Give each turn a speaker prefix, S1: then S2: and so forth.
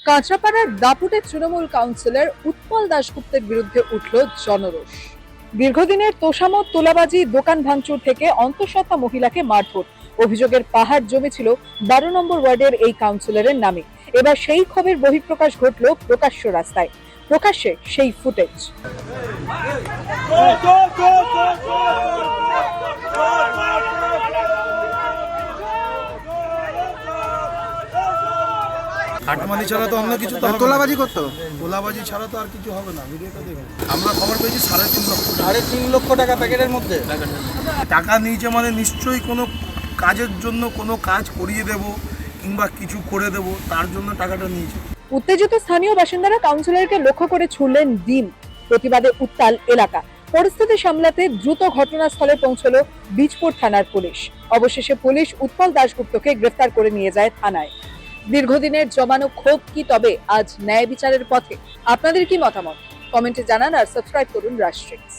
S1: কাঁচরাপাড়ার দাপুটে Trinamool councillor Utpal দাশগুপ্তের বিরুদ্ধে উঠল জনরোষ। দীর্ঘদিনের তোষামত, তোলাবাজি, দোকান ভাঙচুর থেকে অন্তঃসত্ত্বা মহিলাকে মারধর অভিযোগের পাহাড় জমেছিল 12 নম্বর ওয়ার্ডের এই কাউন্সিলরের নামে। এবার সেই ক্ষোভের বহিঃপ্রকাশ ঘটল প্রকাশ্য রাস্তায়, প্রকাশ্যে সেই ফুটেজ।
S2: কাটমানি ছাড়া তো অন্য কিছু তো হবে না।
S3: তোলাবাজি করতো,
S2: তোলাবাজি ছাড়া তো আর কিছু হবে না। ভিডিওটা দেখুন, আমরা খবর পেয়েছি 3.5 লক্ষ টাকা।
S3: 3.5 লক্ষ টাকা প্যাকেটের মধ্যে
S2: টাকা নিয়েছে মানে নিশ্চয়ই কোনো কাজের জন্য কোনো কাজ করিয়ে দেব কিংবা কিছু করে দেব, তার জন্য টাকাটা নিয়েছে।
S1: উত্তেজিত স্থানীয় বাসিন্দারা কাউন্সিলরকে লক্ষ্য করে ছুড়লেন ডিম। প্রতিবাদে উত্তাল এলাকা। পরিস্থিতি সামলাতে দ্রুত ঘটনাস্থলে পৌঁছল বীজপুর থানার পুলিশ। অবশেষে পুলিশ উৎপল দাশগুপ্তকে গ্রেফতার করে নিয়ে যায় থানায়। দীর্ঘদিনের জমানো ক্ষোভ কি তবে আজ ন্যায় বিচারের পথে? আপনাদের কি মতামত? কমেন্টে জানান আর সাবস্ক্রাইব করুন রাষ্ট্রিক্স।